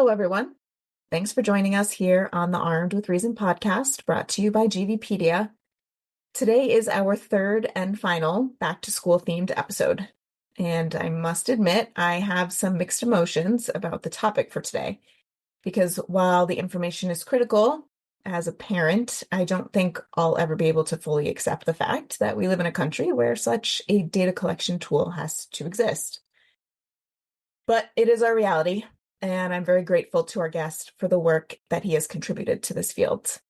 Hello, everyone. Thanks for joining us here on the Armed with Reason podcast, brought to you by GVpedia. Today is our third and final back to school themed episode. And I must admit, I have some mixed emotions about the topic for today, because while the information is critical, as a parent, I don't think I'll ever be able to fully accept the fact that we live in a country where such a data collection tool has to exist. But it is our reality, and I'm very grateful to our guest for the work that he has contributed to this field.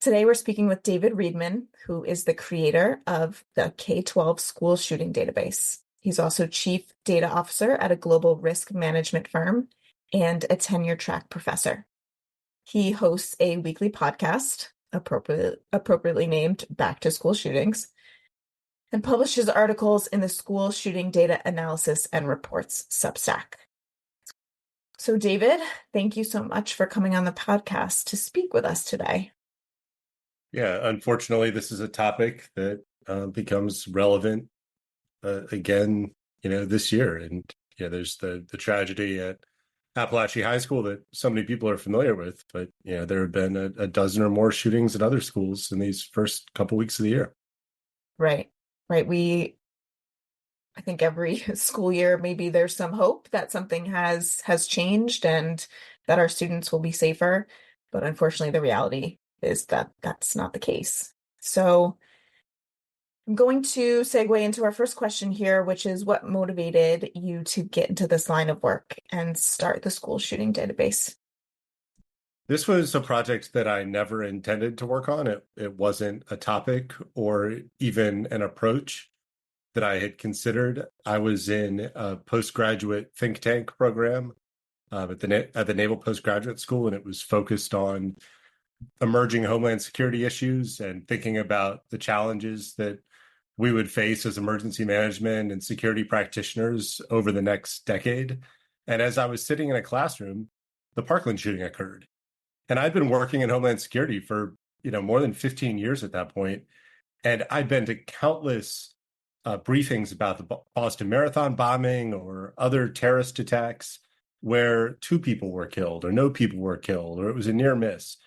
Today, we're speaking with David Riedman, who is the creator of the K-12 school shooting database. He's also chief data officer at a global risk management firm and a tenure-track professor. He hosts a weekly podcast, appropriately named Back to School Shootings, and publishes articles in the School Shooting Data Analysis and Reports Substack. So, David, thank you so much for coming on the podcast to speak with us today. Yeah, unfortunately, this is a topic that becomes relevant again, this year. And there's the tragedy at Appalachian High School that so many people are familiar with. But there have been a dozen or more shootings at other schools in these first couple weeks of the year. Right. I think every school year, maybe there's some hope that something has changed and that our students will be safer. But unfortunately, the reality is that that's not the case. So I'm going to segue into our first question here, which is what motivated you to get into this line of work and start the school shooting database? This was a project that I never intended to work on. It wasn't a topic or even an approach that I had considered. I was in a postgraduate think tank program at the Naval Postgraduate School, and it was focused on emerging homeland security issues and thinking about the challenges that we would face as emergency management and security practitioners over the next decade. And as I was sitting in a classroom, the Parkland shooting occurred. And I'd been working in homeland security for more than 15 years at that point. And I'd been to countless briefings about the Boston Marathon bombing or other terrorist attacks where 2 people were killed or no people were killed or it was a near miss.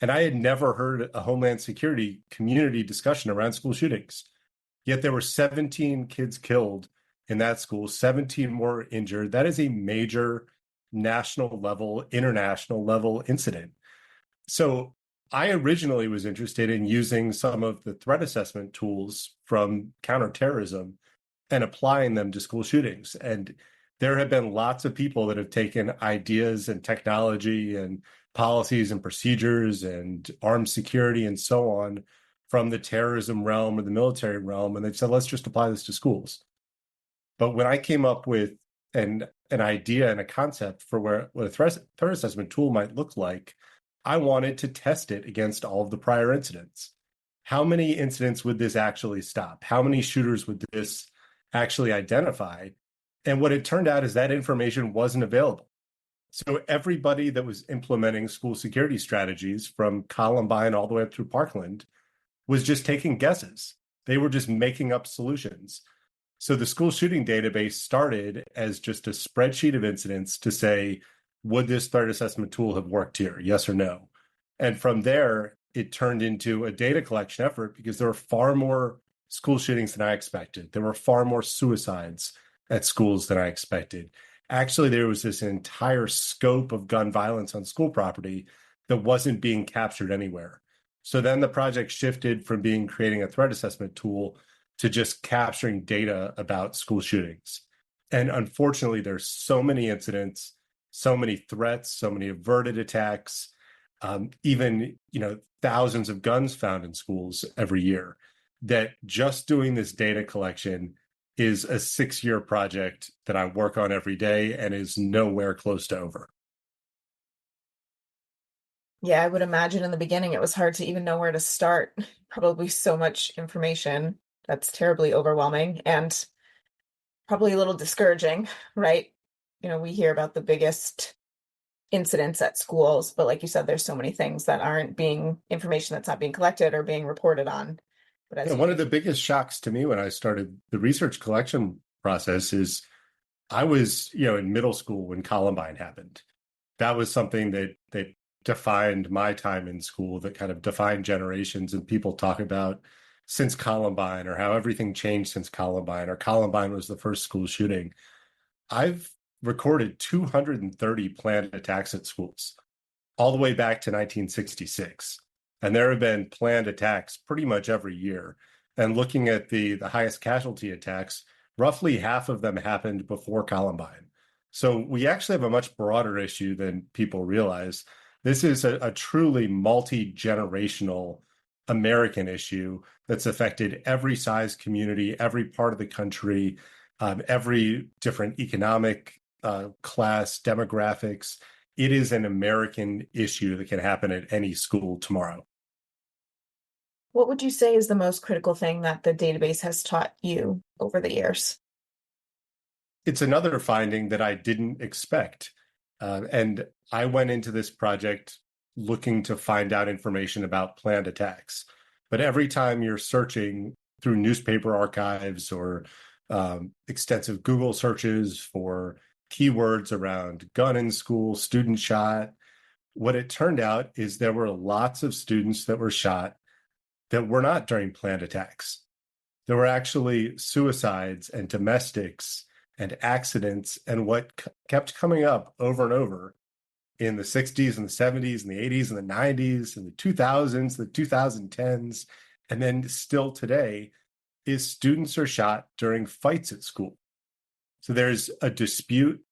And I had never heard a Homeland Security community discussion around school shootings. Yet there were 17 kids killed in that school, 17 more injured. That is a major national level, international level incident. So I originally was interested in using some of the threat assessment tools from counterterrorism and applying them to school shootings. And there have been lots of people that have taken ideas and technology and policies and procedures and armed security and so on from the terrorism realm or the military realm, and they've said, let's just apply this to schools. But when I came up with an idea and a concept for what a threat assessment tool might look like, I wanted to test it against all of the prior incidents. How many incidents would this actually stop? How many shooters would this actually identify? And what it turned out is that information wasn't available. So everybody that was implementing school security strategies from Columbine all the way up through Parkland was just taking guesses. They were just making up solutions. So the school shooting database started as just a spreadsheet of incidents to say, would this threat assessment tool have worked here? Yes or no? And from there, it turned into a data collection effort because there were far more school shootings than I expected. There were far more suicides at schools than I expected. Actually, there was this entire scope of gun violence on school property that wasn't being captured anywhere. So then the project shifted from creating a threat assessment tool to just capturing data about school shootings. And unfortunately, there's so many incidents, so many threats, so many averted attacks, even thousands of guns found in schools every year, that just doing this data collection is a 6-year project that I work on every day and is nowhere close to over. Yeah, I would imagine in the beginning it was hard to even know where to start. Probably so much information that's terribly overwhelming and probably a little discouraging, right? We hear about the biggest incidents at schools, but like you said, there's so many things that aren't information that's not being collected or being reported on. But one of the biggest shocks to me when I started the research collection process is I was, in middle school when Columbine happened. that was something that defined my time in school, that kind of defined generations. And people talk about since Columbine, or how everything changed since Columbine, or Columbine was the first school shooting. I've recorded 230 planned attacks at schools all the way back to 1966. And there have been planned attacks pretty much every year. And looking at the highest casualty attacks, roughly half of them happened before Columbine. So we actually have a much broader issue than people realize. This is a truly multi-generational American issue that's affected every size community, every part of the country, every different economic class, demographics. It is an American issue that can happen at any school tomorrow. What would you say is the most critical thing that the database has taught you over the years? It's another finding that I didn't expect. And I went into this project looking to find out information about planned attacks. But every time you're searching through newspaper archives or extensive Google searches for keywords around gun in school, student shot, what it turned out is there were lots of students that were shot that were not during planned attacks. There were actually suicides and domestics and accidents. And what kept coming up over and over in the 60s and the 70s and the 80s and the 90s and the 2000s, the 2010s, and then still today is students are shot during fights at school. So there's a dispute.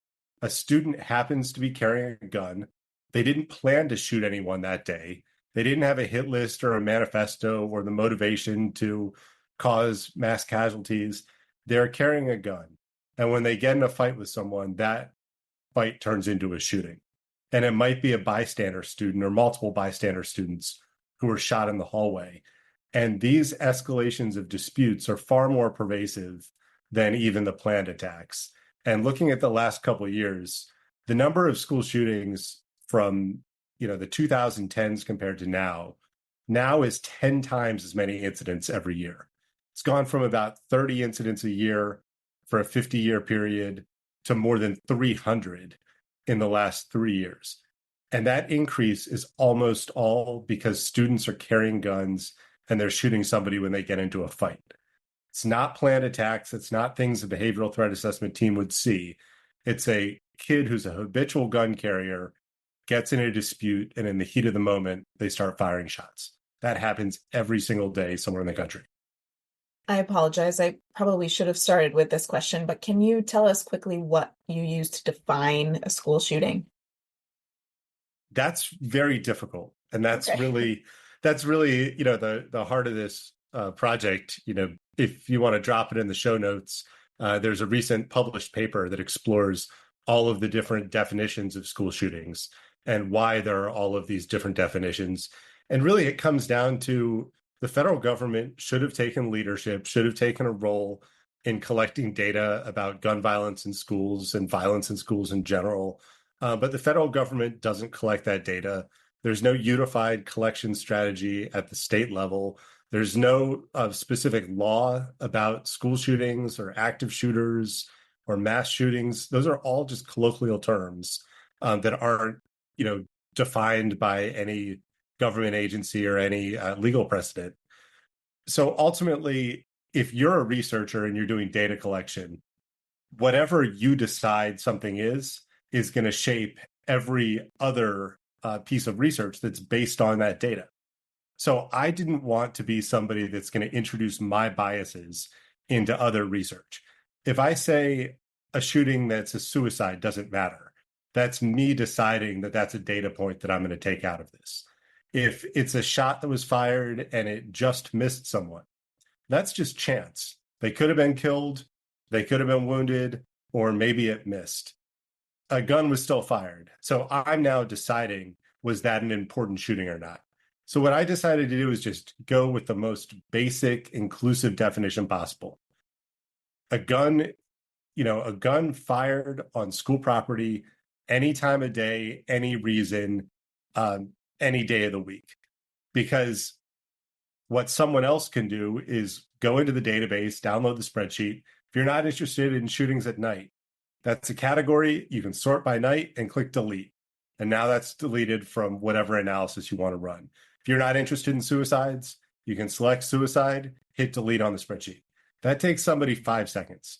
A student happens to be carrying a gun. They didn't plan to shoot anyone that day. They didn't have a hit list or a manifesto or the motivation to cause mass casualties. They're carrying a gun. And when they get in a fight with someone, that fight turns into a shooting. And it might be a bystander student or multiple bystander students who were shot in the hallway. And these escalations of disputes are far more pervasive than even the planned attacks. And looking at the last couple of years, the number of school shootings from the 2010s compared to now is 10 times as many incidents every year. It's gone from about 30 incidents a year for a 50-year period to more than 300 in the last 3 years. And that increase is almost all because students are carrying guns and they're shooting somebody when they get into a fight. It's not planned attacks. It's not things a behavioral threat assessment team would see. It's a kid who's a habitual gun carrier gets in a dispute, and in the heat of the moment, they start firing shots. That happens every single day somewhere in the country. I apologize. I probably should have started with this question, but can you tell us quickly what you use to define a school shooting? That's very difficult. And that's Okay. really, the heart of this project. If you want to drop it in the show notes, there's a recent published paper that explores all of the different definitions of school shootings and why there are all of these different definitions. And really, it comes down to the federal government should have taken leadership, should have taken a role in collecting data about gun violence in schools and violence in schools in general. But the federal government doesn't collect that data. There's no unified collection strategy at the state level. There's no specific law about school shootings or active shooters or mass shootings. Those are all just colloquial terms that aren't, defined by any government agency or any legal precedent. So ultimately, if you're a researcher and you're doing data collection, whatever you decide something is going to shape every other piece of research that's based on that data. So I didn't want to be somebody that's going to introduce my biases into other research. If I say a shooting that's a suicide doesn't matter, that's me deciding that that's a data point that I'm going to take out of this. If it's a shot that was fired and it just missed someone, that's just chance. They could have been killed, they could have been wounded, or maybe it missed. A gun was still fired. So I'm now deciding, was that an important shooting or not? So what I decided to do is just go with the most basic, inclusive definition possible. A gun fired on school property any time of day, any reason, any day of the week. Because what someone else can do is go into the database, download the spreadsheet. If you're not interested in shootings at night, that's a category. You can sort by night and click delete. And now that's deleted from whatever analysis you want to run. If you're not interested in suicides, you can select suicide, hit delete on the spreadsheet. That takes somebody 5 seconds.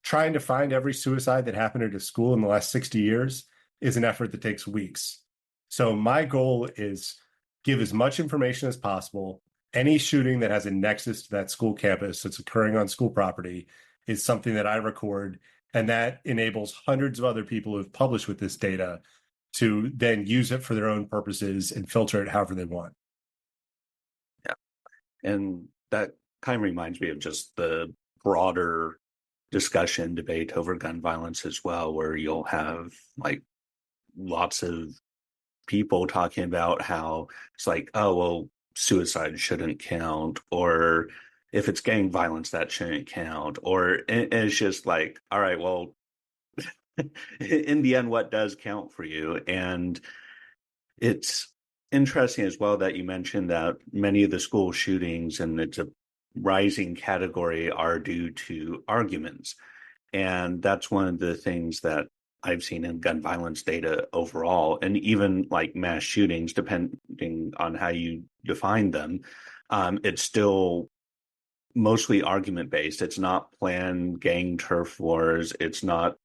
Trying to find every suicide that happened at a school in the last 60 years is an effort that takes weeks. So my goal is give as much information as possible. Any shooting that has a nexus to that school campus that's occurring on school property is something that I record, and that enables hundreds of other people who've published with this data to then use it for their own purposes and filter it however they want. Yeah. And that kind of reminds me of just the broader discussion, debate over gun violence as well, where you'll have like lots of people talking about how it's like, oh, well, suicide shouldn't count, or if it's gang violence, that shouldn't count. Or it's just like, all right, well, in the end, what does count for you? And it's interesting as well that you mentioned that many of the school shootings, and it's a rising category, are due to arguments. And that's one of the things that I've seen in gun violence data overall, and even like mass shootings, depending on how you define them, it's still mostly argument based. It's not planned gang turf wars. It's not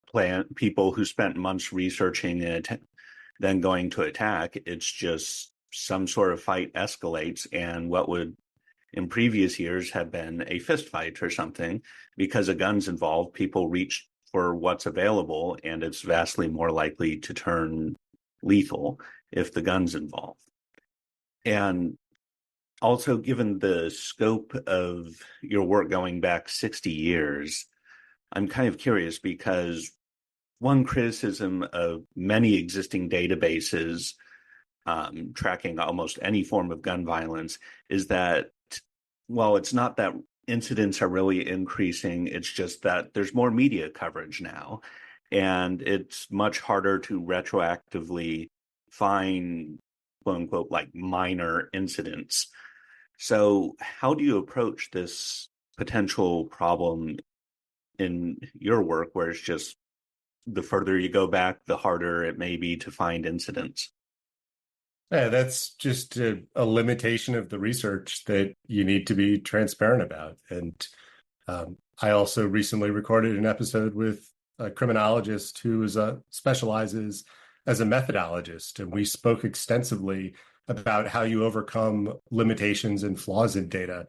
planned people who spent months researching and then going to attack. It's just some sort of fight escalates, and what would in previous years have been a fist fight or something, because a gun's involved, people reach for what's available, and it's vastly more likely to turn lethal if the gun's involved. And also, given the scope of your work going back 60 years, I'm kind of curious, because one criticism of many existing databases tracking almost any form of gun violence is that, well, it's not that incidents are really increasing, it's just that there's more media coverage now, and it's much harder to retroactively find, quote unquote, like minor incidents. So how do you approach this potential problem in your work, where it's just the further you go back, the harder it may be to find incidents? Yeah, that's just a limitation of the research that you need to be transparent about. And I also recently recorded an episode with a criminologist who specializes as a methodologist, and we spoke extensively about how you overcome limitations and flaws in data.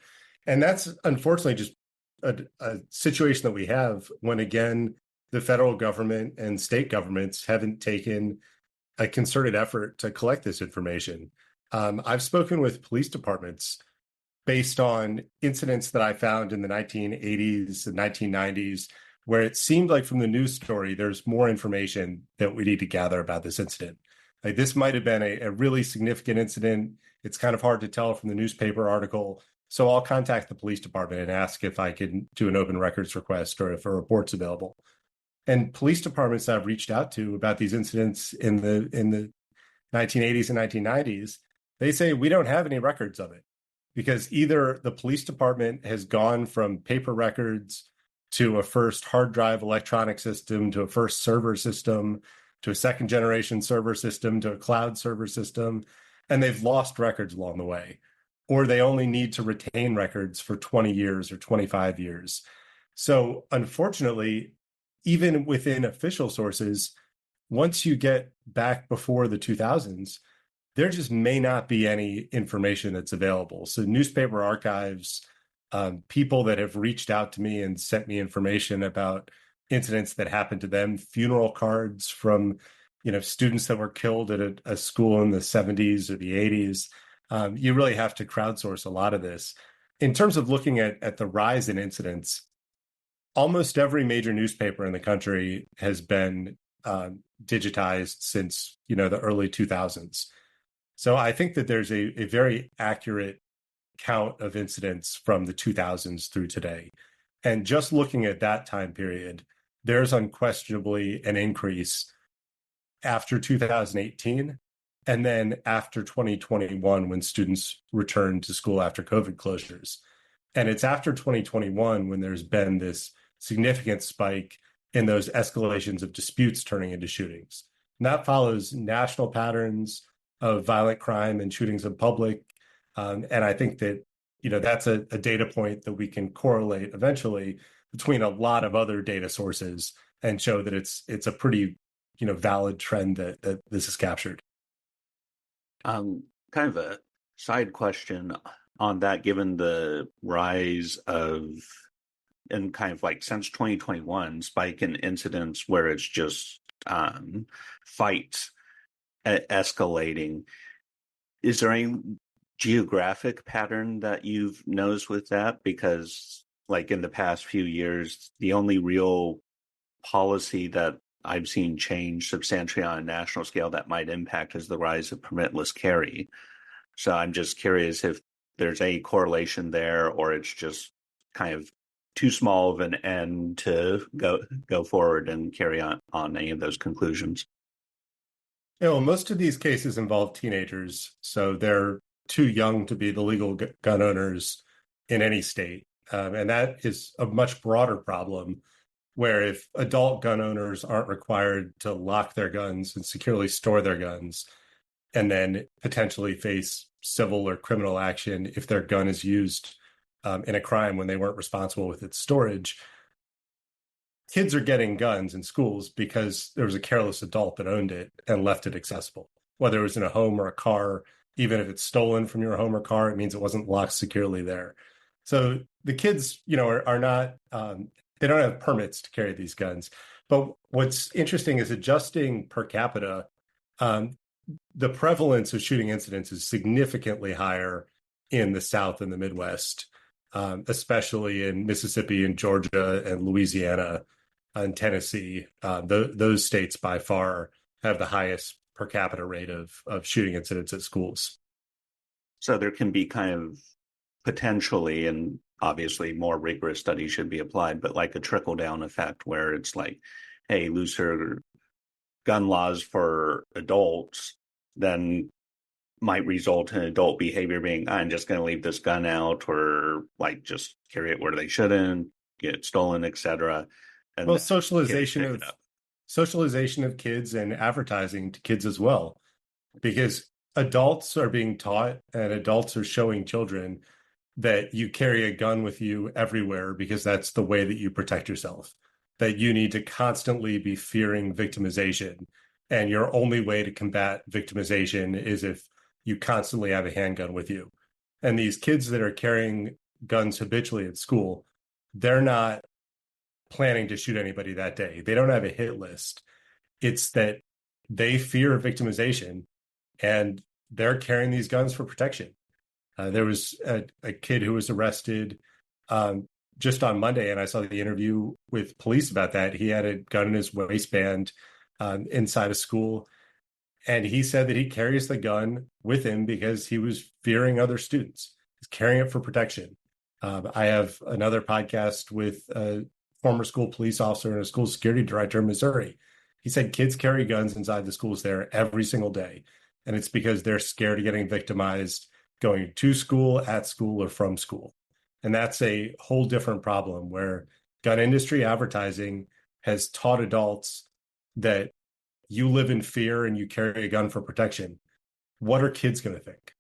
And that's unfortunately just a situation that we have when, again, the federal government and state governments haven't taken a concerted effort to collect this information. I've spoken with police departments based on incidents that I found in the 1980s and 1990s, where it seemed like from the news story, there's more information that we need to gather about this incident. Like, this might have been a really significant incident. It's kind of hard to tell from the newspaper article. So I'll contact the police department and ask if I can do an open records request or if a report's available. And police departments that I've reached out to about these incidents in the 1980s and 1990s, they say we don't have any records of it, because either the police department has gone from paper records to a first hard drive electronic system, to a first server system, to a second generation server system, to a cloud server system, and they've lost records along the way, or they only need to retain records for 20 years or 25 years. So unfortunately, even within official sources, once you get back before the 2000s, there just may not be any information that's available. So newspaper archives, people that have reached out to me and sent me information about incidents that happened to them, funeral cards from, students that were killed at a school in the 70s or the 80s. You really have to crowdsource a lot of this. In terms of looking at the rise in incidents, almost every major newspaper in the country has been digitized since, the early 2000s. So I think that there's a very accurate count of incidents from the 2000s through today. And just looking at that time period, there's unquestionably an increase after 2018, and then after 2021, when students returned to school after COVID closures. And it's after 2021 when there's been this significant spike in those escalations of disputes turning into shootings. And that follows national patterns of violent crime and shootings in public. And I think that, that's a data point that we can correlate eventually between a lot of other data sources and show that it's a pretty, valid trend that this is captured. Kind of a side question on that, given the rise of, and kind of like since 2021, spike in incidents where it's just fights escalating. Is there any geographic pattern that you've noticed with that? Because like in the past few years, the only real policy that I've seen change substantially on a national scale that might impact is the rise of permitless carry. So I'm just curious if there's any correlation there, or it's just kind of too small of an end to go forward and carry on any of those conclusions. Well, most of these cases involve teenagers, so they're too young to be the legal gun owners in any state. And that is a much broader problem, where if adult gun owners aren't required to lock their guns and securely store their guns, and then potentially face civil or criminal action if their gun is used in a crime when they weren't responsible with its storage, kids are getting guns in schools because there was a careless adult that owned it and left it accessible, whether it was in a home or a car. Even if it's stolen from your home or car, it means it wasn't locked securely there. So the kids, are not, they don't have permits to carry these guns. But what's interesting is adjusting per capita, the prevalence of shooting incidents is significantly higher in the South and the Midwest, especially in Mississippi and Georgia and Louisiana and Tennessee. Those states by far have the highest per capita rate of shooting incidents at schools. So there can be kind of potentially, and obviously more rigorous studies should be applied, but like a trickle down effect where it's like, hey, looser gun laws for adults then might result in adult behavior being, I'm just going to leave this gun out, or like just carry it where they shouldn't, get it stolen, etc. And well, socialization of kids and advertising to kids as well, because adults are being taught and adults are showing children that you carry a gun with you everywhere because that's the way that you protect yourself, that you need to constantly be fearing victimization. And your only way to combat victimization is if you constantly have a handgun with you. And these kids that are carrying guns habitually at school, they're not planning to shoot anybody that day. They don't have a hit list. It's that they fear victimization and they're carrying these guns for protection. There was a kid who was arrested just on Monday, and I saw the interview with police about that. He had a gun in his waistband inside a school, and he said that he carries the gun with him because he was fearing other students. He's carrying it for protection. I have another podcast with a former school police officer and a school security director in Missouri. He said kids carry guns inside the schools there every single day, and it's because they're scared of getting victimized going to school, at school, or from school. And that's a whole different problem, where gun industry advertising has taught adults that you live in fear and you carry a gun for protection. What are kids going to think?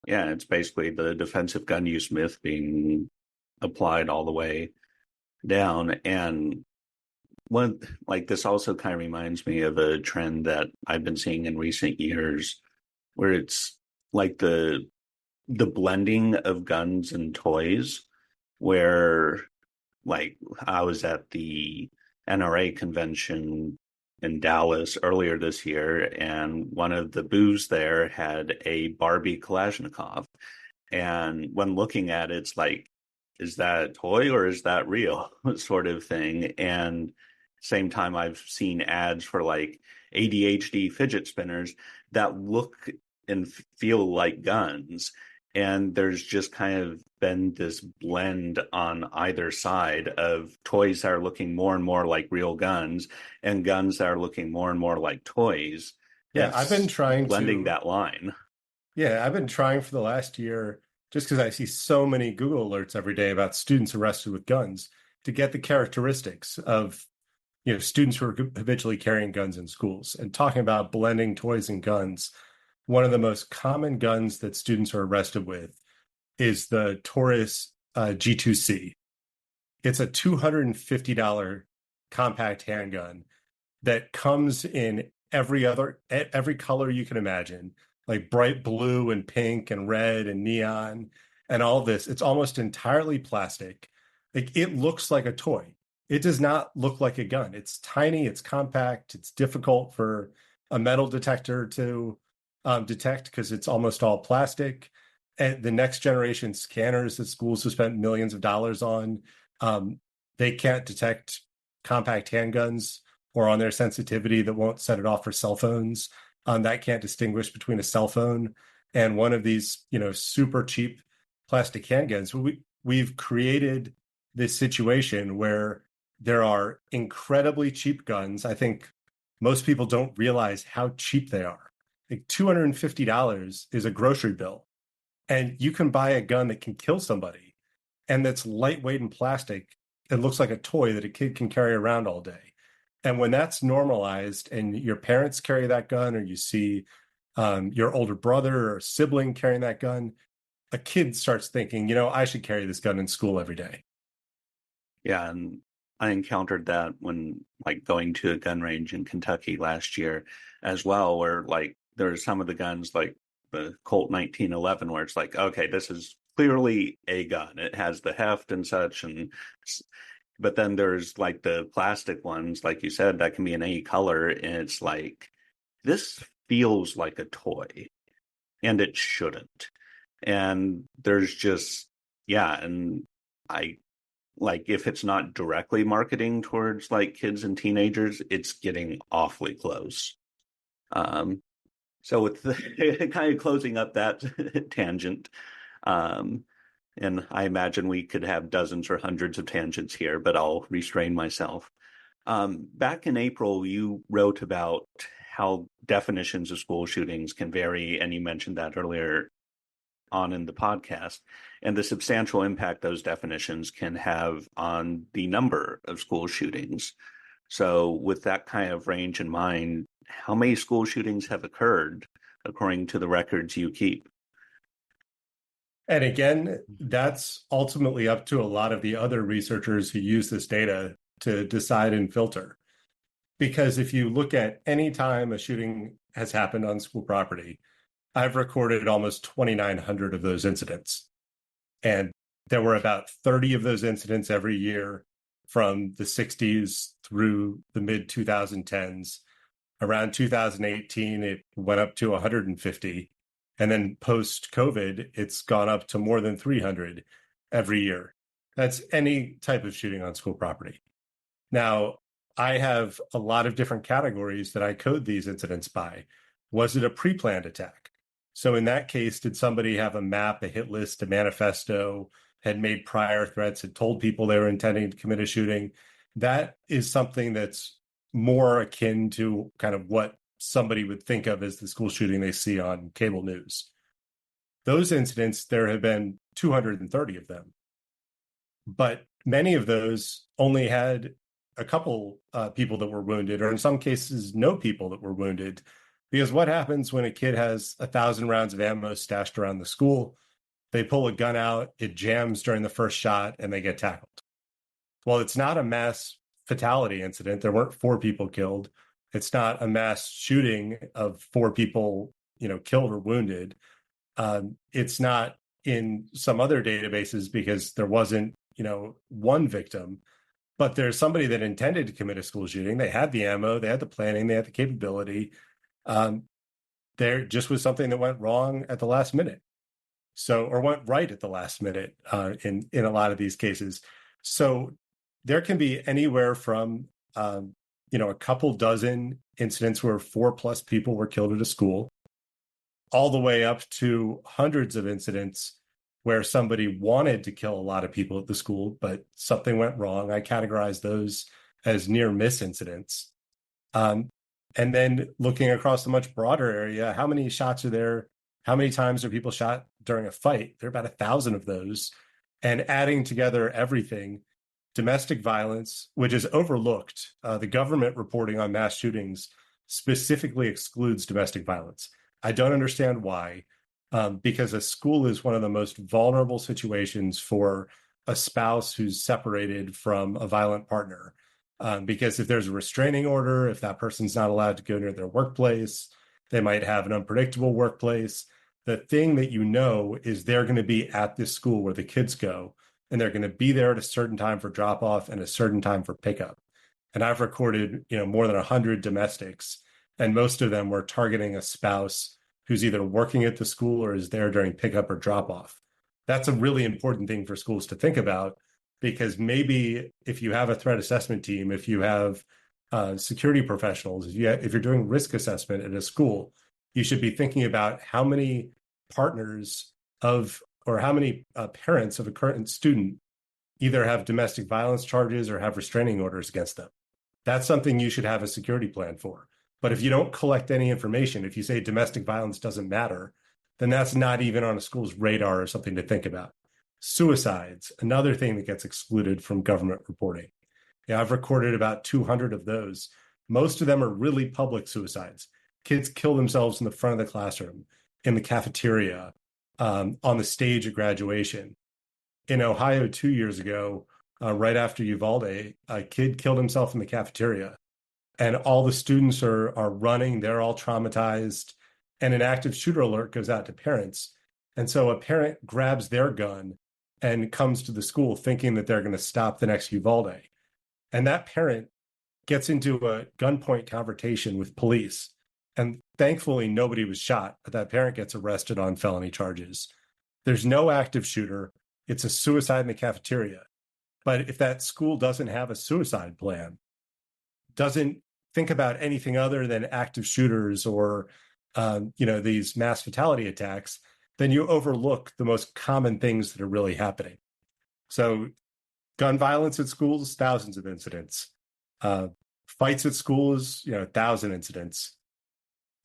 Yeah, it's basically the defensive gun use myth being applied all the way down. And this also kind of reminds me of a trend that I've been seeing in recent years, where it's like the blending of guns and toys, where like I was at the NRA convention in Dallas earlier this year, and one of the booths there had a Barbie Kalashnikov. And when looking at it, it's like, is that a toy or is that real sort of thing? And same time, I've seen ads for like ADHD fidget spinners that look and feel like guns. And there's just kind of been this blend on either side of toys that are looking more and more like real guns and guns that are looking more and more like toys. Yeah, I've been trying blending that line. Yeah, I've been trying for the last year, just because I see so many Google alerts every day about students arrested with guns, to get the characteristics of students who are habitually carrying guns in schools. And talking about blending toys and guns, one of the most common guns that students are arrested with is the Taurus G2C. It's a $250 compact handgun that comes in every color you can imagine, like bright blue and pink and red and neon and all this. It's almost entirely plastic. Like, it looks like a toy. It does not look like a gun. It's tiny, it's compact, it's difficult for a metal detector to detect because it's almost all plastic. And the next generation scanners that schools have spent millions of dollars on, they can't detect compact handguns, or on their sensitivity that won't set it off for cell phones. That can't distinguish between a cell phone and one of these, super cheap plastic handguns. We've created this situation where there are incredibly cheap guns. I think most people don't realize how cheap they are. Like, $250 is a grocery bill, and you can buy a gun that can kill somebody and that's lightweight and plastic. It looks like a toy that a kid can carry around all day. And when that's normalized and your parents carry that gun, or you see your older brother or sibling carrying that gun, a kid starts thinking, I should carry this gun in school every day. Yeah, and I encountered that when going to a gun range in Kentucky last year as well, where there's some of the guns like the Colt 1911, where it's like, okay, this is clearly a gun. It has the heft and such, but then there's the plastic ones, like you said, that can be in any color, and it's like, this feels like a toy, and it shouldn't. And there's just, yeah, and I if it's not directly marketing towards kids and teenagers, it's getting awfully close. So with kind of closing up that tangent, and I imagine we could have dozens or hundreds of tangents here, but I'll restrain myself. Back in April, you wrote about how definitions of school shootings can vary, and you mentioned that earlier on in the podcast, and the substantial impact those definitions can have on the number of school shootings. So with that kind of range in mind, how many school shootings have occurred according to the records you keep? And again, that's ultimately up to a lot of the other researchers who use this data to decide and filter. Because if you look at any time a shooting has happened on school property, I've recorded almost 2,900 of those incidents. And there were about 30 of those incidents every year from the 60s through the mid 2010s. Around 2018, it went up to 150. And then post-COVID, it's gone up to more than 300 every year. That's any type of shooting on school property. Now, I have a lot of different categories that I code these incidents by. Was it a pre-planned attack? So in that case, did somebody have a map, a hit list, a manifesto, had made prior threats, had told people they were intending to commit a shooting? That is something that's more akin to kind of what somebody would think of as the school shooting they see on cable news. Those incidents, there have been 230 of them. But many of those only had a couple people that were wounded, or in some cases, no people that were wounded. Because what happens when a kid has 1,000 rounds of ammo stashed around the school? They pull a gun out, it jams during the first shot, and they get tackled. Well, it's not a mass fatality incident. There weren't 4 people killed. It's not a mass shooting of 4 people, killed or wounded. It's not in some other databases because there wasn't, one victim. But there's somebody that intended to commit a school shooting. They had the ammo, they had the planning, they had the capability. There just was something that went wrong at the last minute. Or went right at the last minute in a lot of these cases. So there can be anywhere from, a couple dozen incidents where 4+ people were killed at a school, all the way up to hundreds of incidents where somebody wanted to kill a lot of people at the school, but something went wrong. I categorize those as near miss incidents. And then looking across a much broader area, how many shots are there? How many times are people shot during a fight? There are about 1,000 of those. And adding together everything, domestic violence, which is overlooked. The government reporting on mass shootings specifically excludes domestic violence. I don't understand why, because a school is one of the most vulnerable situations for a spouse who's separated from a violent partner. Because if there's a restraining order, if that person's not allowed to go near their workplace, they might have an unpredictable workplace. The thing that you know is they're going to be at this school where the kids go, and they're going to be there at a certain time for drop off and a certain time for pickup. And I've recorded, more than 100 domestics, and most of them were targeting a spouse who's either working at the school or is there during pickup or drop off. That's a really important thing for schools to think about, because maybe if you have a threat assessment team, if you have security professionals, if you're doing risk assessment at a school, you should be thinking about how many partners or how many parents of a current student either have domestic violence charges or have restraining orders against them. That's something you should have a security plan for. But if you don't collect any information, if you say domestic violence doesn't matter, then that's not even on a school's radar or something to think about. Suicides, another thing that gets excluded from government reporting. Yeah, I've recorded about 200 of those. Most of them are really public suicides. Kids kill themselves in the front of the classroom, in the cafeteria, on the stage at graduation. In Ohio 2 years ago, right after Uvalde, a kid killed himself in the cafeteria, and all the students are running. They're all traumatized, and an active shooter alert goes out to parents. And so a parent grabs their gun and comes to the school thinking that they're going to stop the next Uvalde. And that parent gets into a gunpoint confrontation with police. And thankfully, nobody was shot, but that parent gets arrested on felony charges. There's no active shooter. It's a suicide in the cafeteria. But if that school doesn't have a suicide plan, doesn't think about anything other than active shooters or, these mass fatality attacks, then you overlook the most common things that are really happening. So gun violence at schools, thousands of incidents. Fights at schools, 1,000 incidents.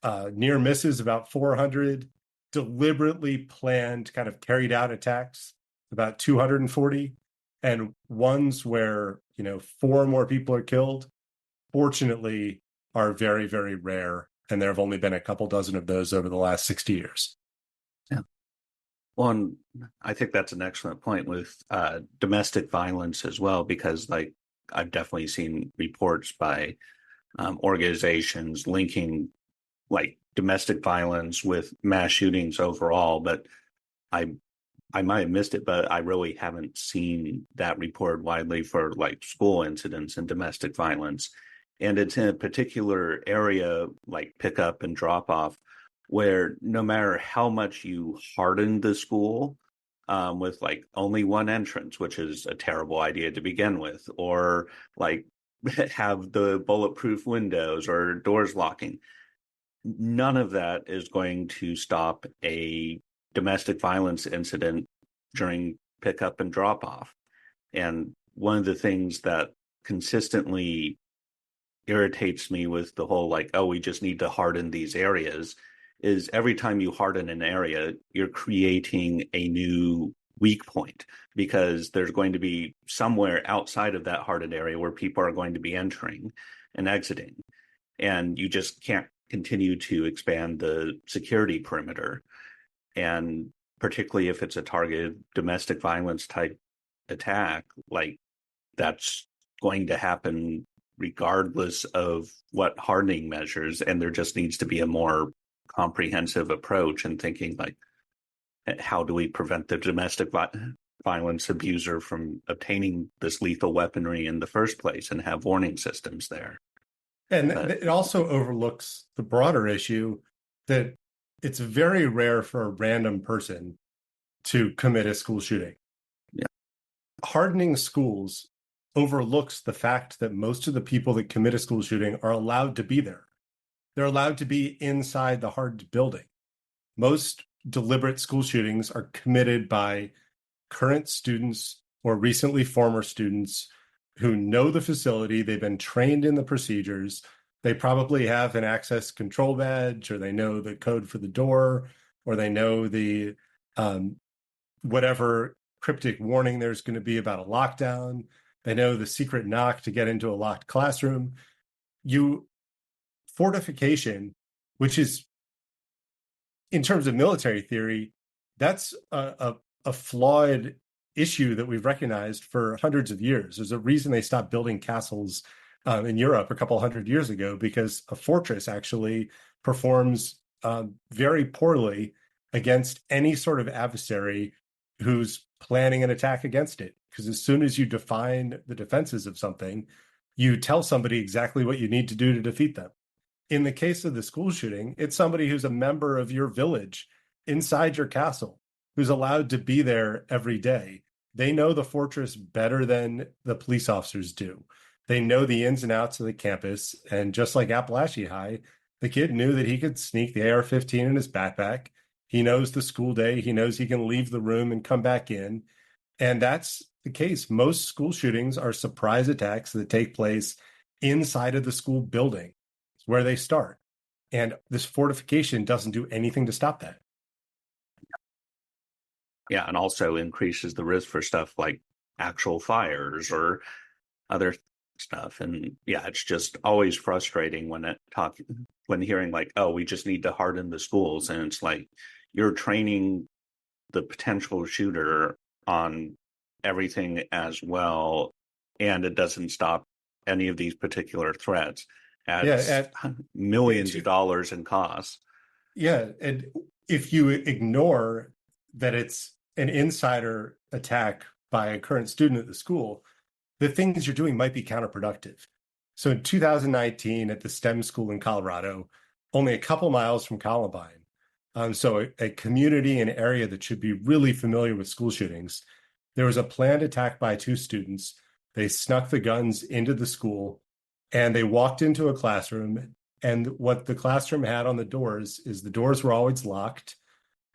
Near misses, about 400. Deliberately planned, kind of carried out attacks, about 240. And ones where, 4 more people are killed, fortunately, are very, very rare. And there have only been a couple dozen of those over the last 60 years. Yeah. Well, and I think that's an excellent point with domestic violence as well, because I've definitely seen reports by organizations linking domestic violence with mass shootings overall, but I might have missed it, but I really haven't seen that reported widely for school incidents and domestic violence. And it's in a particular area like pickup and drop off, where no matter how much you harden the school with only one entrance, which is a terrible idea to begin with, or have the bulletproof windows or doors locking, none of that is going to stop a domestic violence incident during pickup and drop off. And one of the things that consistently irritates me with the whole we just need to harden these areas is every time you harden an area, you're creating a new weak point, because there's going to be somewhere outside of that hardened area where people are going to be entering and exiting. And you just can't continue to expand the security perimeter. And particularly if it's a targeted domestic violence type attack, that's going to happen regardless of what hardening measures. And there just needs to be a more comprehensive approach and thinking how do we prevent the domestic violence abuser from obtaining this lethal weaponry in the first place, and have warning systems there. And it also overlooks the broader issue that it's very rare for a random person to commit a school shooting. Yeah. Hardening schools overlooks the fact that most of the people that commit a school shooting are allowed to be there. They're allowed to be inside the hardened building. Most deliberate school shootings are committed by current students or recently former students who know the facility. They've been trained in the procedures. They probably have an access control badge, or they know the code for the door, or they know the whatever cryptic warning there's going to be about a lockdown. They know the secret knock to get into a locked classroom. Fortification, which is, in terms of military theory, that's a flawed issue that we've recognized for hundreds of years. There's a reason they stopped building castles in Europe a couple hundred years ago, because a fortress actually performs very poorly against any sort of adversary who's planning an attack against it. Because as soon as you define the defenses of something, you tell somebody exactly what you need to do to defeat them. In the case of the school shooting, it's somebody who's a member of your village inside your castle, who's allowed to be there every day. They know the fortress better than the police officers do. They know the ins and outs of the campus. And just like Appalachia High, the kid knew that he could sneak the AR-15 in his backpack. He knows the school day. He knows he can leave the room and come back in. And that's the case. Most school shootings are surprise attacks that take place inside of the school building. It's where they start. And this fortification doesn't do anything to stop that. Yeah, and also increases the risk for stuff like actual fires or other stuff. And yeah, it's just always frustrating when hearing like, oh, we just need to harden the schools. And it's like you're training the potential shooter on everything as well. And it doesn't stop any of these particular threats at millions of dollars in costs. Yeah. And if you ignore that it's an insider attack by a current student at the school, the things you're doing might be counterproductive. So in 2019 at the STEM school in Colorado, only a couple miles from Columbine, so a community and area that should be really familiar with school shootings, there was a planned attack by two students. They snuck the guns into the school and they walked into a classroom. And what the classroom had on the doors is the doors were always locked,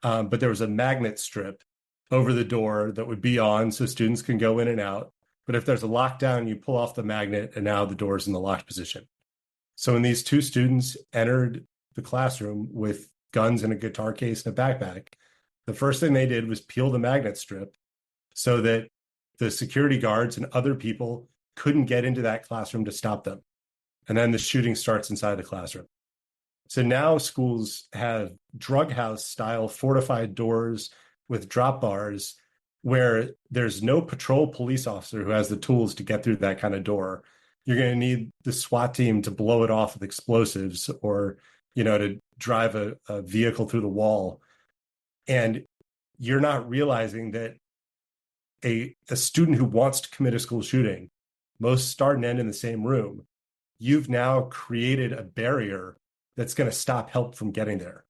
but there was a magnet strip over the door that would be on so students can go in and out. But if there's a lockdown, you pull off the magnet and now the door's in the locked position. So when these two students entered the classroom with guns and a guitar case and a backpack, the first thing they did was peel the magnet strip so that the security guards and other people couldn't get into that classroom to stop them. And then the shooting starts inside the classroom. So now schools have drug house style fortified doors with drop bars where there's no patrol police officer who has the tools to get through that kind of door. You're going to need the SWAT team to blow it off with explosives or, to drive a vehicle through the wall. And you're not realizing that a student who wants to commit a school shooting, most start and end in the same room. You've now created a barrier that's going to stop help from getting there.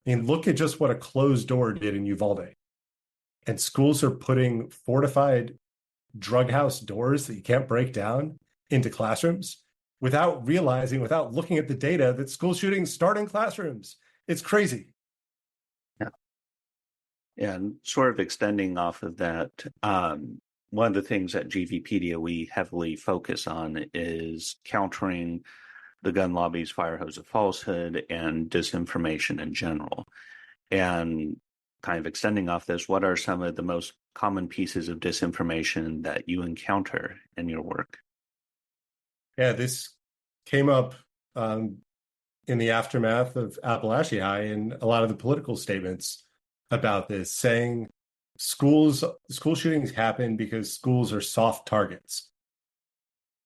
I mean, look at just what a closed door did in Uvalde. And schools are putting fortified drug house doors that you can't break down into classrooms without looking at the data that school shootings start in classrooms. It's crazy. Yeah. And sort of extending off of that, one of the things at GVpedia we heavily focus on is countering the gun lobby's fire hose of falsehood and disinformation in general. And kind of extending off this, what are some of the most common pieces of disinformation that you encounter in your work? Yeah, this came up in the aftermath of Appalachia High and a lot of the political statements about this, saying school shootings happen because schools are soft targets.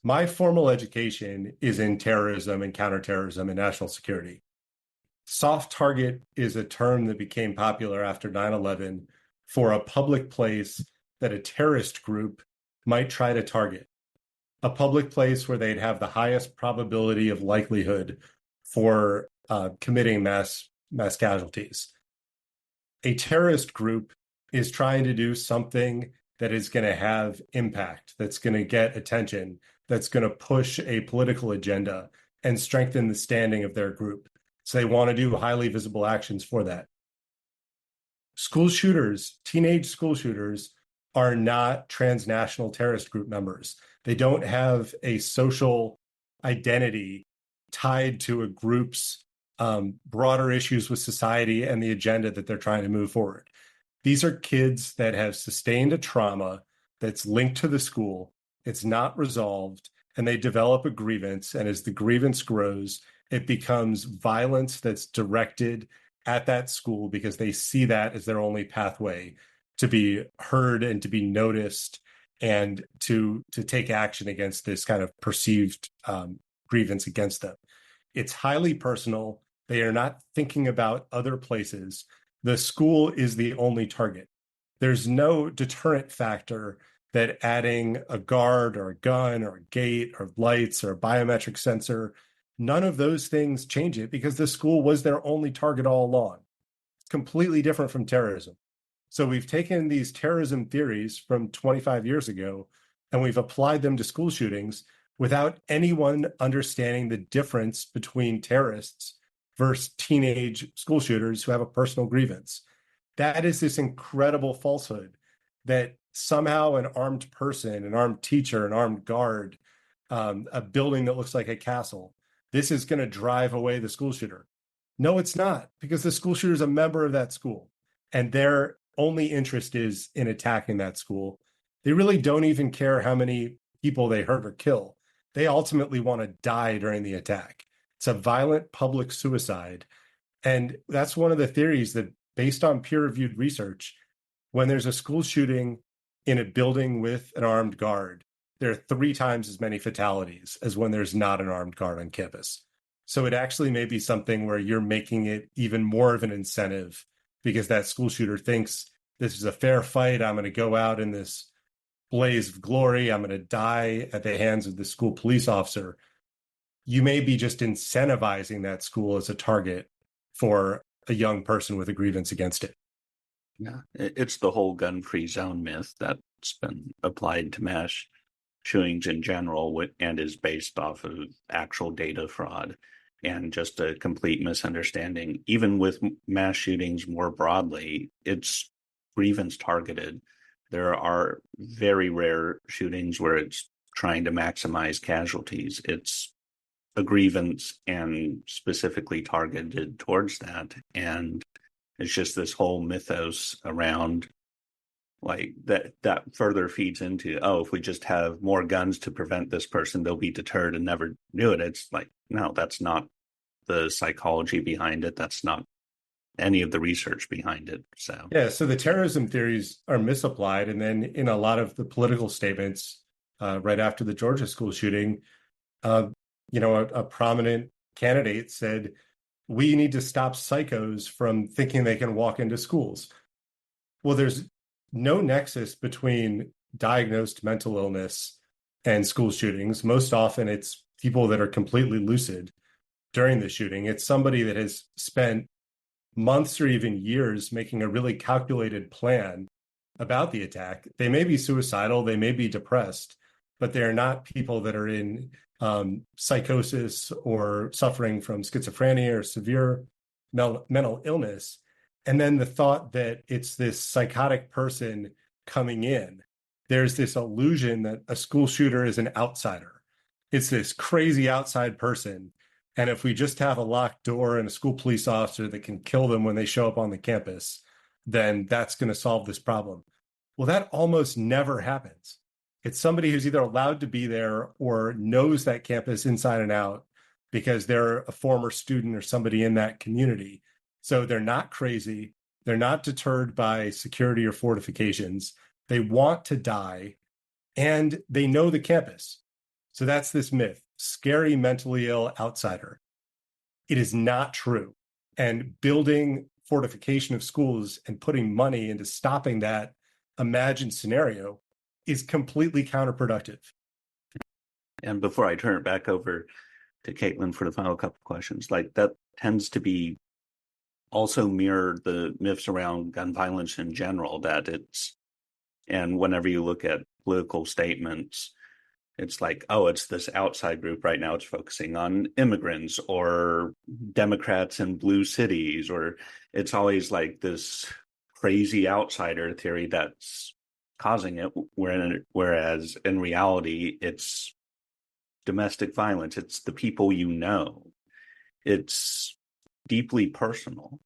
My formal education is in terrorism and counterterrorism and national security. Soft target is a term that became popular after 9/11 for a public place that a terrorist group might try to target, a public place where they'd have the highest probability of likelihood for committing mass casualties. A terrorist group is trying to do something that is going to have impact, that's going to get attention, that's going to push a political agenda and strengthen the standing of their group. So they want to do highly visible actions for that. School shooters, teenage school shooters, are not transnational terrorist group members. They don't have a social identity tied to a group's broader issues with society and the agenda that they're trying to move forward. These are kids that have sustained a trauma that's linked to the school it's not resolved, and they develop a grievance. And as the grievance grows, it becomes violence that's directed at that school because they see that as their only pathway to be heard and to be noticed and to take action against this kind of perceived grievance against them. It's highly personal. They are not thinking about other places. The school is the only target. There's no deterrent factor that adding a guard or a gun or a gate or lights or a biometric sensor, none of those things change it because the school was their only target all along. It's completely different from terrorism. So we've taken these terrorism theories from 25 years ago and we've applied them to school shootings without anyone understanding the difference between terrorists versus teenage school shooters who have a personal grievance. That is this incredible falsehood that somehow an armed person, an armed teacher, an armed guard, a building that looks like a castle, this is going to drive away the school shooter. No, it's not, because the school shooter is a member of that school and their only interest is in attacking that school. They really don't even care how many people they hurt or kill. They ultimately want to die during the attack. It's a violent public suicide. And that's one of the theories that, based on peer-reviewed research, when there's a school shooting in a building with an armed guard, there are 3 times as many fatalities as when there's not an armed guard on campus. So it actually may be something where you're making it even more of an incentive because that school shooter thinks this is a fair fight. I'm going to go out in this blaze of glory. I'm going to die at the hands of the school police officer. You may be just incentivizing that school as a target for a young person with a grievance against it. Yeah, it's the whole gun-free zone myth that's been applied to mass shootings in general and is based off of actual data fraud and just a complete misunderstanding. Even with mass shootings more broadly, it's grievance targeted. There are very rare shootings where it's trying to maximize casualties. It's a grievance and specifically targeted towards that. And it's just this whole mythos around like that further feeds into, oh, if we just have more guns to prevent this person, they'll be deterred and never do it. It's like, no, that's not the psychology behind it. That's not any of the research behind it. So the terrorism theories are misapplied. And then in a lot of the political statements right after the Georgia school shooting, a prominent candidate said, we need to stop psychos from thinking they can walk into schools. Well, there's no nexus between diagnosed mental illness and school shootings. Most often it's people that are completely lucid during the shooting. It's somebody that has spent months or even years making a really calculated plan about the attack. They may be suicidal, they may be depressed, but they're not people that are in psychosis or suffering from schizophrenia or severe mental illness. And then the thought that it's this psychotic person coming in, there's this illusion that a school shooter is an outsider. It's this crazy outside person. And if we just have a locked door and a school police officer that can kill them when they show up on the campus, then that's going to solve this problem. Well, that almost never happens. It's somebody who's either allowed to be there or knows that campus inside and out because they're a former student or somebody in that community. So they're not crazy. They're not deterred by security or fortifications. They want to die and they know the campus. So that's this myth, scary mentally ill outsider. It is not true. And building fortification of schools and putting money into stopping that imagined scenario is completely counterproductive. And before I turn it back over to Caitlin for the final couple of questions, like that tends to be also mirror the myths around gun violence in general, and whenever you look at political statements, it's like, oh, it's this outside group right now. It's focusing on immigrants or Democrats in blue cities, or it's always like this crazy outsider theory that's causing it. Whereas in reality, it's domestic violence. It's the people you know. It's deeply personal,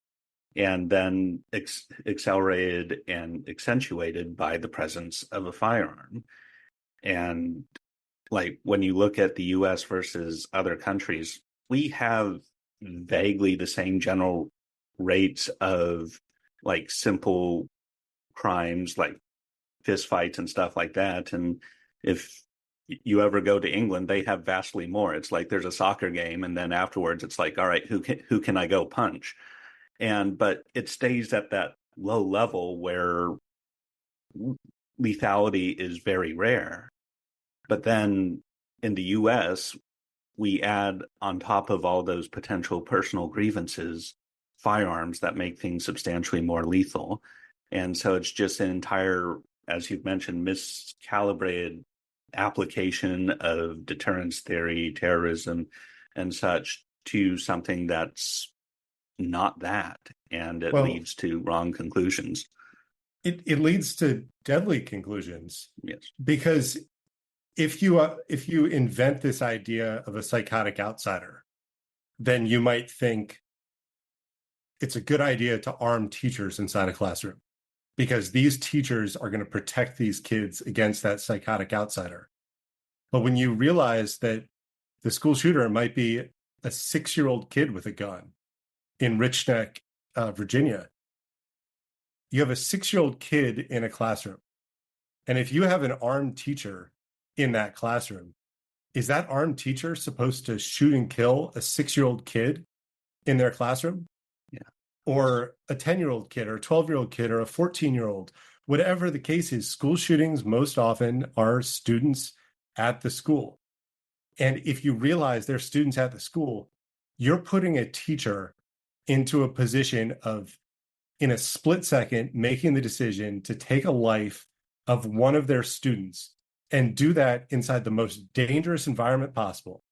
and then accelerated and accentuated by the presence of a firearm. And like when you look at the US versus other countries, we have vaguely the same general rates of like simple crimes like fist fights and stuff like that. And if you ever go to England, they have vastly more. It's like there's a soccer game, and then afterwards it's like, all right, who can I go punch? And but it stays at that low level where lethality is very rare. But then in the US, we add on top of all those potential personal grievances, firearms that make things substantially more lethal. And so it's just an entire, as you've mentioned, miscalibrated application of deterrence theory, terrorism, and such to something that's not that. And it Well, leads to wrong conclusions. it leads to deadly conclusions Yes. because if you invent this idea of a psychotic outsider, then you might think it's a good idea to arm teachers inside a classroom because these teachers are going to protect these kids against that psychotic outsider. But when you realize that the school shooter might be a 6-year-old kid with a gun in Rich Neck, Virginia, you have a 6-year-old kid in a classroom. And if you have an armed teacher in that classroom, is that armed teacher supposed to shoot and kill a 6-year-old kid in their classroom? Yeah. Or a 10-year-old kid or a 12-year-old kid or a 14-year-old? Whatever the case is, school shootings most often are students at the school. And if you realize they're students at the school, you're putting a teacher into a position of, in a split second, making the decision to take a life of one of their students and do that inside the most dangerous environment possible.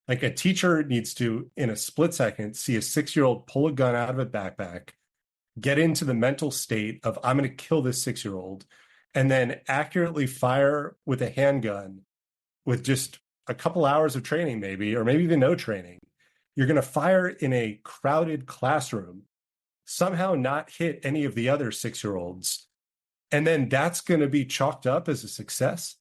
Like a teacher needs to, in a split second, see a 6-year-old pull a gun out of a backpack, get into the mental state of, I'm going to kill this 6-year-old, and then accurately fire with a handgun with just a couple hours of training, maybe, or maybe even no training. You're going to fire in a crowded classroom, somehow not hit any of the other 6-year-olds, and then that's going to be chalked up as a success.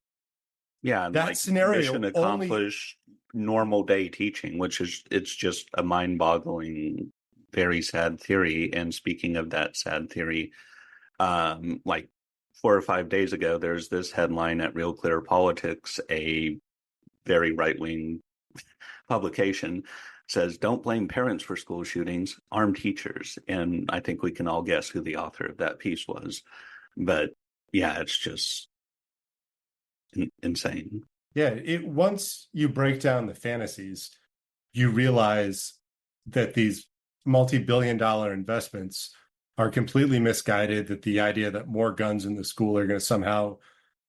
Yeah, That like scenario mission accomplished, normal day teaching, which is it's just a mind-boggling, very sad theory. And speaking of that sad theory, like 4 or 5 days ago, there's this headline at Real Clear Politics, a very right-wing publication, says, "Don't blame parents for school shootings, arm teachers." And I think we can all guess who the author of that piece was. But yeah, it's just insane. Yeah, once you break down the fantasies, you realize that these multi-billion-dollar investments are completely misguided, that the idea that more guns in the school are going to somehow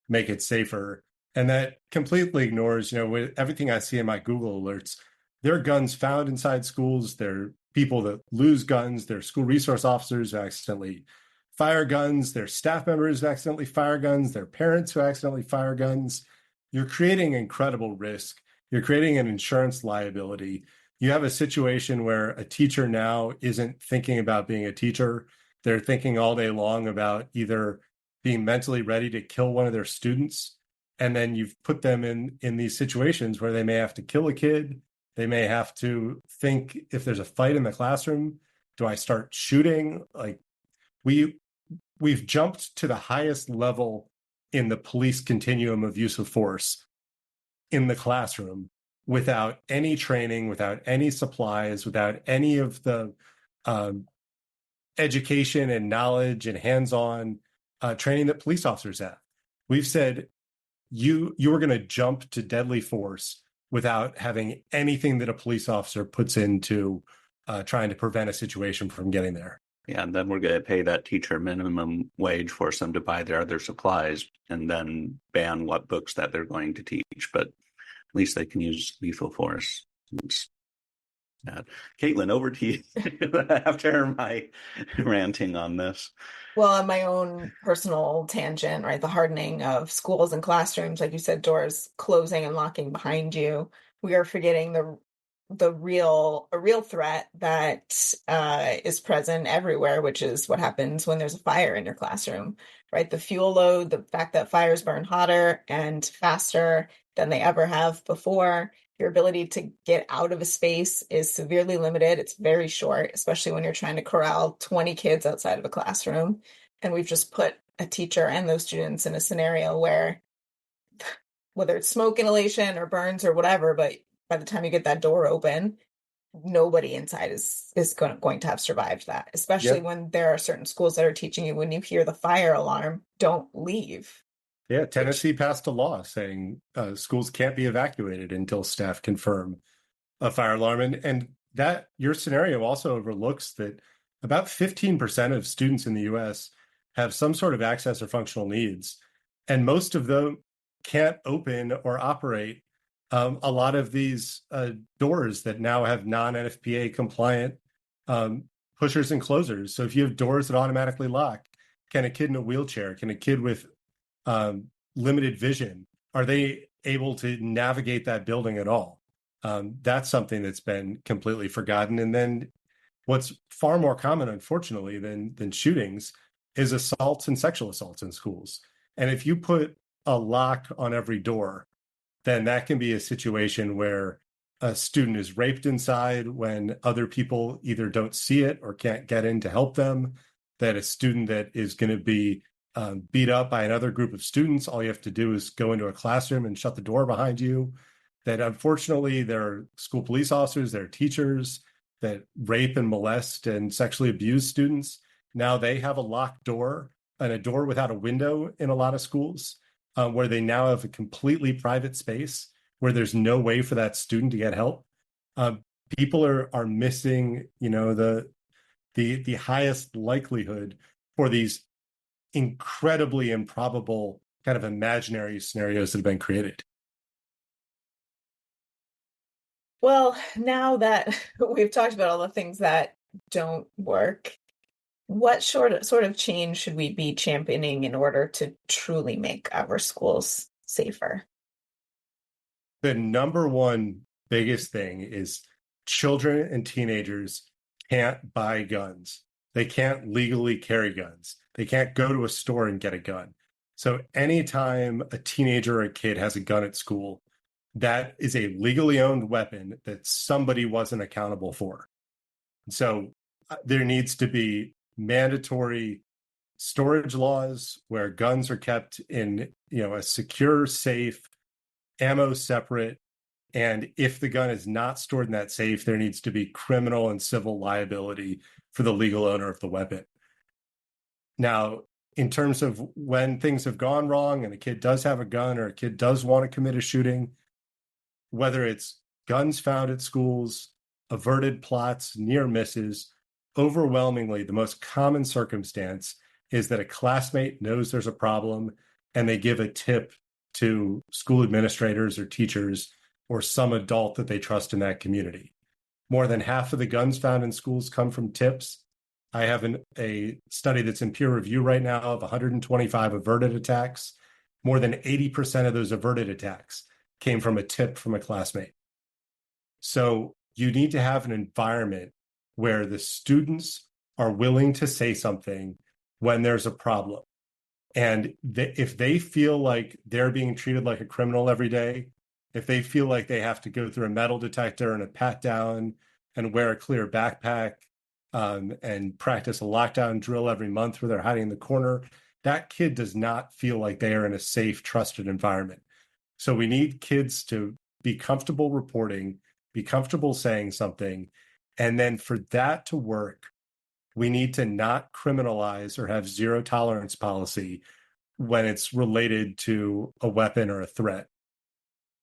make it safer. And that completely ignores, with everything I see in my Google alerts, there are guns found inside schools. There are people that lose guns. There are school resource officers who accidentally fire guns. There are staff members who accidentally fire guns. There are parents who accidentally fire guns. You're creating incredible risk. You're creating an insurance liability. You have a situation where a teacher now isn't thinking about being a teacher. They're thinking all day long about either being mentally ready to kill one of their students. And then you've put them in these situations where they may have to kill a kid. They may have to think, if there's a fight in the classroom, do I start shooting? Like we've jumped to the highest level in the police continuum of use of force in the classroom without any training, without any supplies, without any of the education and knowledge and hands-on training that police officers have. We've said you are going to jump to deadly force without having anything that a police officer puts into trying to prevent a situation from getting there. Yeah, and then we're going to pay that teacher minimum wage, force them to buy their other supplies, and then ban what books that they're going to teach. But at least they can use lethal force. It's sad. Caitlin, over to you after my ranting on this. Well, on my own personal tangent, right? The hardening of schools and classrooms, like you said, doors closing and locking behind you. We are forgetting the a real threat that is present everywhere, which is what happens when there's a fire in your classroom, right? The fuel load, the fact that fires burn hotter and faster than they ever have before. Your ability to get out of a space is severely limited. It's very short, especially when you're trying to corral 20 kids outside of a classroom. And we've just put a teacher and those students in a scenario where, whether it's smoke inhalation or burns or whatever, but by the time you get that door open, nobody inside is going to have survived that, especially Yep. when there are certain schools that are teaching you when you hear the fire alarm, don't leave. Yeah, Tennessee passed a law saying schools can't be evacuated until staff confirm a fire alarm. And that your scenario also overlooks that about 15% of students in the US have some sort of access or functional needs, and most of them can't open or operate a lot of these doors that now have non-NFPA compliant pushers and closers. So if you have doors that automatically lock, can a kid in a wheelchair, can a kid with limited vision, are they able to navigate that building at all? That's something that's been completely forgotten. And then what's far more common, unfortunately, than shootings is assaults and sexual assaults in schools. And if you put a lock on every door, then that can be a situation where a student is raped inside when other people either don't see it or can't get in to help them, that a student that is going to be beat up by another group of students, all you have to do is go into a classroom and shut the door behind you, that unfortunately there are school police officers, there are teachers that rape and molest and sexually abuse students. Now they have a locked door and a door without a window in a lot of schools, where they now have a completely private space where there's no way for that student to get help. People are missing, the highest likelihood for these incredibly improbable kind of imaginary scenarios that have been created. Well, now that we've talked about all the things that don't work, what sort of change should we be championing in order to truly make our schools safer? The number one biggest thing is children and teenagers can't buy guns. They can't legally carry guns. They can't go to a store and get a gun. So anytime a teenager or a kid has a gun at school, that is a legally owned weapon that somebody wasn't accountable for. So there needs to be mandatory storage laws where guns are kept in, a secure, safe, ammo separate. And if the gun is not stored in that safe, there needs to be criminal and civil liability for the legal owner of the weapon. Now, in terms of when things have gone wrong and a kid does have a gun or a kid does want to commit a shooting, whether it's guns found at schools, averted plots, near misses, overwhelmingly, the most common circumstance is that a classmate knows there's a problem and they give a tip to school administrators or teachers or some adult that they trust in that community. More than half of the guns found in schools come from tips. I have a study that's in peer review right now of 125 averted attacks. More than 80% of those averted attacks came from a tip from a classmate. So you need to have an environment where the students are willing to say something when there's a problem. And if they feel like they're being treated like a criminal every day, if they feel like they have to go through a metal detector and a pat down and wear a clear backpack and practice a lockdown drill every month where they're hiding in the corner, that kid does not feel like they are in a safe, trusted environment. So we need kids to be comfortable reporting, be comfortable saying something. And then for that to work, we need to not criminalize or have zero tolerance policy when it's related to a weapon or a threat.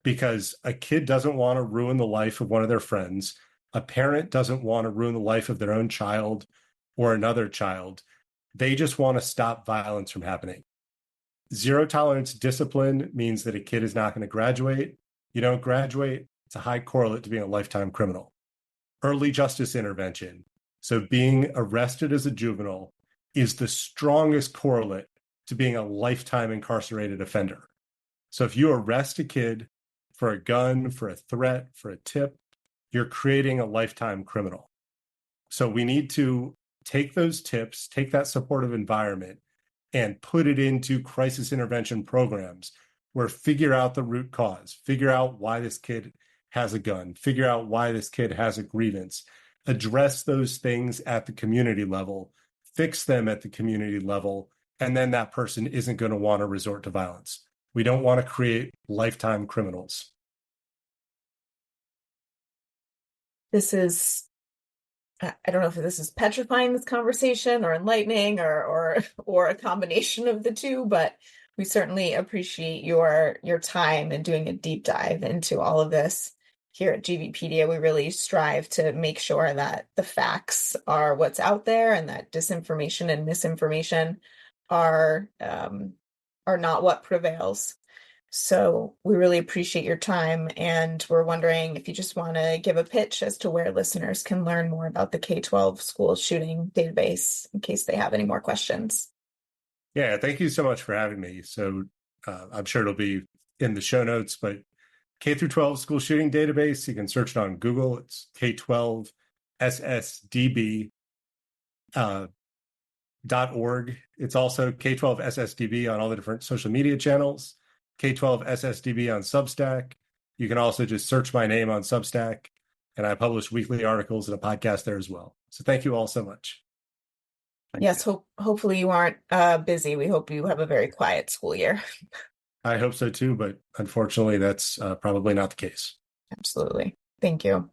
Because a kid doesn't want to ruin the life of one of their friends. A parent doesn't want to ruin the life of their own child or another child. They just want to stop violence from happening. Zero tolerance discipline means that a kid is not going to graduate. You don't graduate, it's a high correlate to being a lifetime criminal. Early justice intervention, so being arrested as a juvenile, is the strongest correlate to being a lifetime incarcerated offender. So if you arrest a kid for a gun, for a threat, for a tip, you're creating a lifetime criminal. So we need to take those tips, take that supportive environment, and put it into crisis intervention programs where figure out the root cause, figure out why this kid has a gun, figure out why this kid has a grievance, address those things at the community level, fix them at the community level, and then that person isn't going to want to resort to violence. We don't want to create lifetime criminals. This is, I don't know if this is petrifying, this conversation, or enlightening, or a combination of the two, but we certainly appreciate your time and doing a deep dive into all of this. Here at GVpedia, we really strive to make sure that the facts are what's out there and that disinformation and misinformation are not what prevails. So we really appreciate your time, and we're wondering if you just want to give a pitch as to where listeners can learn more about the K-12 school shooting database in case they have any more questions. Yeah, thank you so much for having me. So I'm sure it'll be in the show notes, but K-12 school shooting database, you can search it on Google. It's K-12 SSDB .org. It's also K-12 SSDB on all the different social media channels, K-12 SSDB on Substack. You can also just search my name on Substack, and I publish weekly articles and a podcast there as well. So thank you all so much. Yes, hopefully you aren't busy. We hope you have a very quiet school year. I hope so too, but unfortunately, that's probably not the case. Absolutely. Thank you.